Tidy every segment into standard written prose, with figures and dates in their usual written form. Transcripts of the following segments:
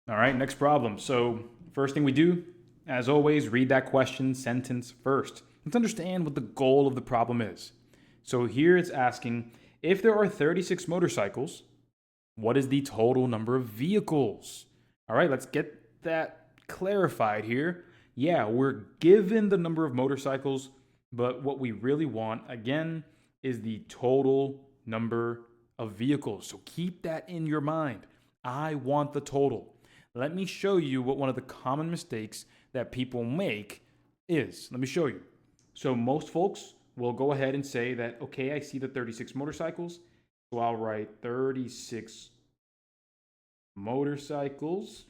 All right, next problem. So first thing we do, as always, read that question sentence first. Let's understand what the goal of the problem is. So here it's asking, if there are 36 motorcycles, what is the total number of vehicles? All right, let's get that clarified here. Yeah, we're given the number of motorcycles, but what we really want, again, is the total number of vehicles. So keep that in your mind. I want the total. Let me show you what one of the common mistakes that people make is. Let me show you. So most folks will go ahead and say that, okay, I see the 36 motorcycles, so I'll write 36 motorcycles,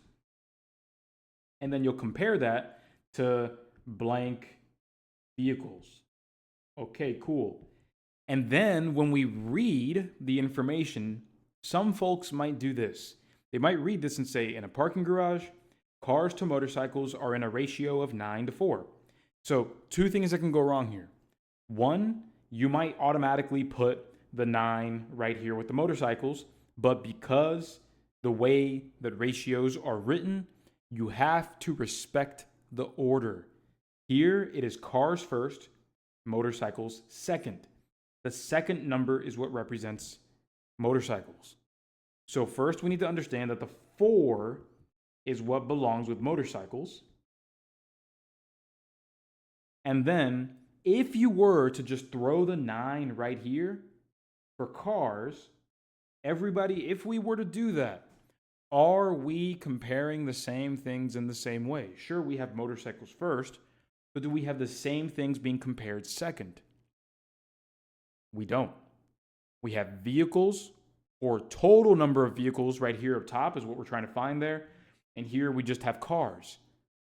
and then you'll compare that to blank vehicles. Okay, cool. And then when we read the information, some folks might do this. They might read this and say, in a parking garage, cars to motorcycles are in a ratio of 9-4. So two things that can go wrong here. One, you might automatically put the 9 right here with the motorcycles, but because the way that ratios are written, you have to respect the order. Here it is cars first, motorcycles second. The second number is what represents motorcycles. So first we need to understand that the 4 is what belongs with motorcycles. And then if you were to just throw the 9 right here for cars, everybody, if we were to do that, are we comparing the same things in the same way? Sure, we have motorcycles first, but do we have the same things being compared second? We don't. We have vehicles, or total number of vehicles right here up top is what we're trying to find there. And here we just have cars.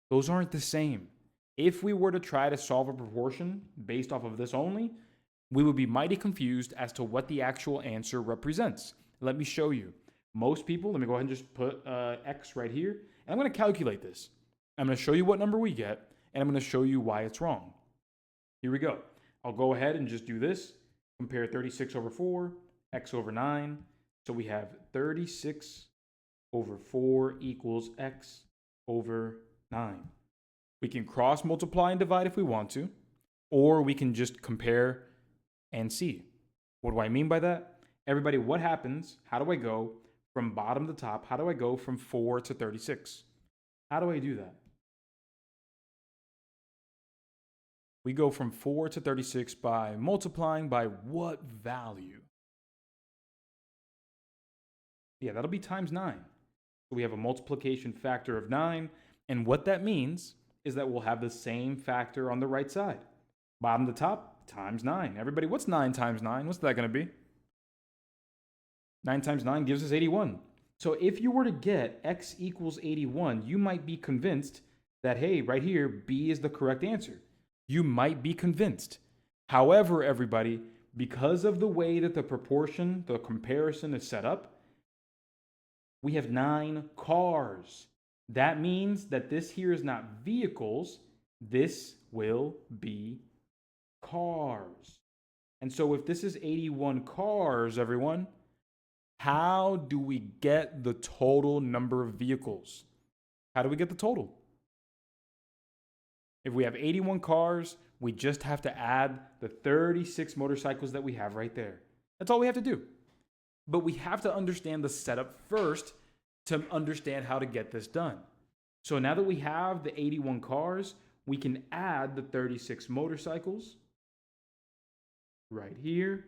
Those aren't the same. If we were to try to solve a proportion based off of this only, we would be mighty confused as to what the actual answer represents. Let me show you. Most people, let me go ahead and just put X right here. And I'm going to calculate this. I'm going to show you what number we get, and I'm going to show you why it's wrong. Here we go. I'll go ahead and just do this. Compare 36 over 4, X over 9. So we have 36 over 4 equals X over 9. We can cross multiply and divide if we want to, or we can just compare and see. What do I mean by that? Everybody, what happens? How do I go from bottom to top? How do I go from 4 to 36? How do I do that? We go from 4 to 36 by multiplying by what value? Yeah, that'll be times 9. So we have a multiplication factor of 9. And what that means is that we'll have the same factor on the right side. Bottom to top, times 9. Everybody, what's 9 times 9? What's that going to be? 9 times 9 gives us 81. So if you were to get X equals 81, you might be convinced that, hey, right here, B is the correct answer. You might be convinced. However, everybody, because of the way that the proportion, the comparison is set up, we have 9 cars. That means that this here is not vehicles. This will be cars. And so if this is 81 cars, everyone, how do we get the total number of vehicles? How do we get the total? If we have 81 cars, we just have to add the 36 motorcycles that we have right there. That's all we have to do. But we have to understand the setup first to understand how to get this done. So now that we have the 81 cars, we can add the 36 motorcycles right here.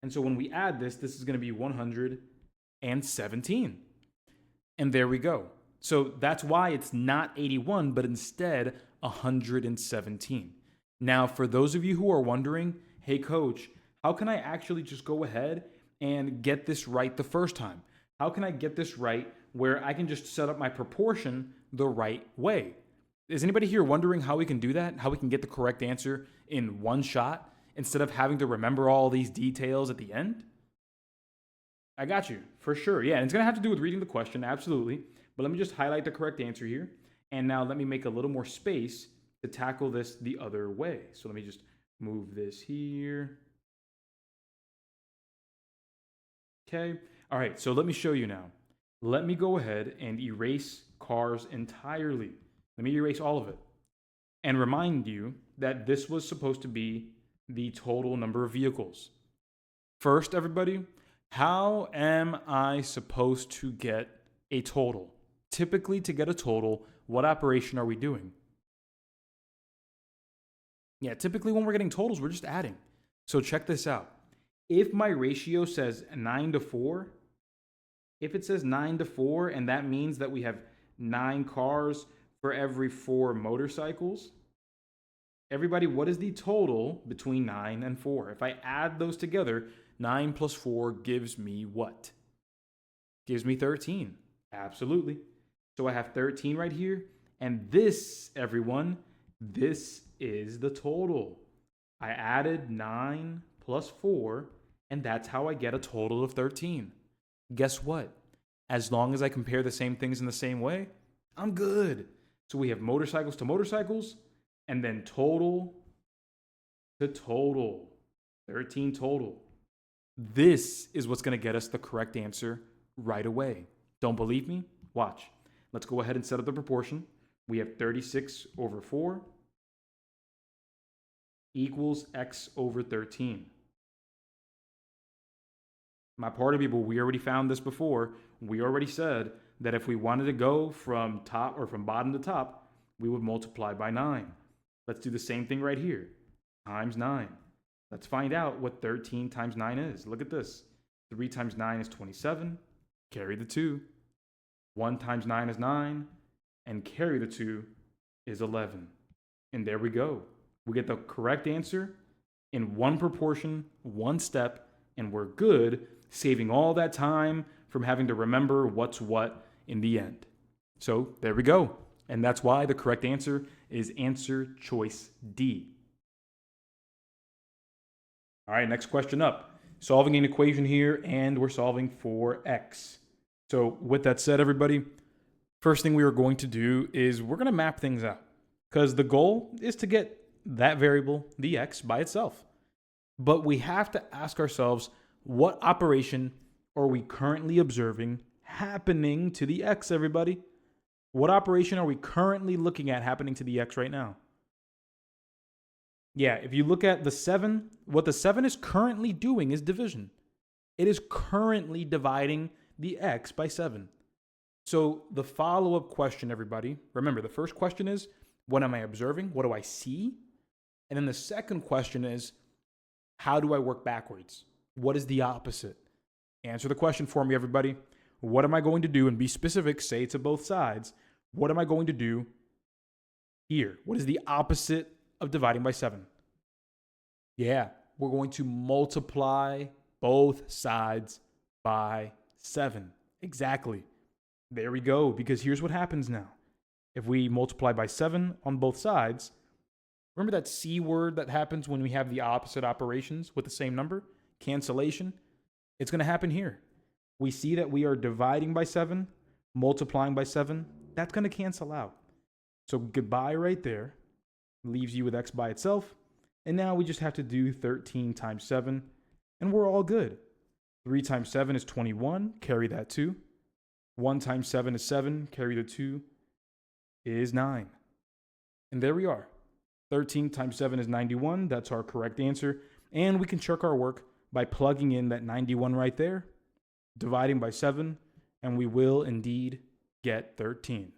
And so when we add this, this is going to be 117. And there we go. So that's why it's not 81, but instead 117. Now, for those of you who are wondering, hey, coach, how can I actually just go ahead and get this right the first time? How can I get this right where I can just set up my proportion the right way? Is anybody here wondering how we can do that? How we can get the correct answer in one shot instead of having to remember all these details at the end? I got you, for sure. Yeah, and it's going to have to do with reading the question, absolutely. But let me just highlight the correct answer here. And now let me make a little more space to tackle this the other way. So let me just move this here. Okay, All right, so let me show you now. Let me go ahead and erase cars entirely. Let me erase all of it and remind you that this was supposed to be the total number of vehicles. First, everybody, how am I supposed to get a total? Typically, to get a total, what operation are we doing? Yeah, typically when we're getting totals, we're just adding. So check this out. If my ratio says 9-4, if it says 9-4, and that means that we have 9 cars for every 4 motorcycles, everybody, what is the total between 9 and 4? If I add those together, 9 plus 4 gives me what? Gives me 13. Absolutely. So I have 13 right here. And this, everyone, this is the total. I added 9 plus 4, and that's how I get a total of 13. Guess what? As long as I compare the same things in the same way, I'm good. So we have motorcycles to motorcycles, and then total to total. 13 total. This is what's going to get us the correct answer right away. Don't believe me? Watch. Let's go ahead and set up the proportion. We have 36 over 4 equals x over 13. My party people, we already found this before. We already said that if we wanted to go from top or from bottom to top, we would multiply by 9. Let's do the same thing right here. Times 9. Let's find out what 13 times 9 is. Look at this. 3 times 9 is 27. Carry the 2. 1 times 9 is 9. And carry the 2 is 11. And there we go. We get the correct answer in one proportion, one step, and we're good, saving all that time from having to remember what's what in the end. So there we go. And that's why the correct answer is answer choice D. All right, next question up. Solving an equation here, and we're solving for x. So with that said, everybody, first thing we are going to do is we're going to map things out, because the goal is to get that variable, the x, by itself. But we have to ask ourselves, what operation are we currently observing happening to the x, everybody? What operation are we currently looking at happening to the x right now? Yeah, if you look at the 7, what the 7 is currently doing is division. It is currently dividing the x by 7. So the follow-up question, everybody, remember the first question is, what am I observing? What do I see? And then the second question is, how do I work backwards? What is the opposite? Answer the question for me, everybody. What am I going to do? And be specific, say to both sides. What am I going to do here? What is the opposite of dividing by 7? Yeah, we're going to multiply both sides by 7. Exactly. There we go, because here's what happens now. If we multiply by 7 on both sides, remember that C word that happens when we have the opposite operations with the same number? Cancellation. It's going to happen here. We see that we are dividing by 7, multiplying by 7. That's going to cancel out. So goodbye right there. Leaves you with x by itself. And now we just have to do 13 times 7, and we're all good. 3 times 7 is 21. Carry that 2. 1 times 7 is 7. Carry the 2 is 9. And there we are. 13 times 7 is 91. That's our correct answer. And we can check our work by plugging in that 91 right there, dividing by 7, and we will indeed get 13.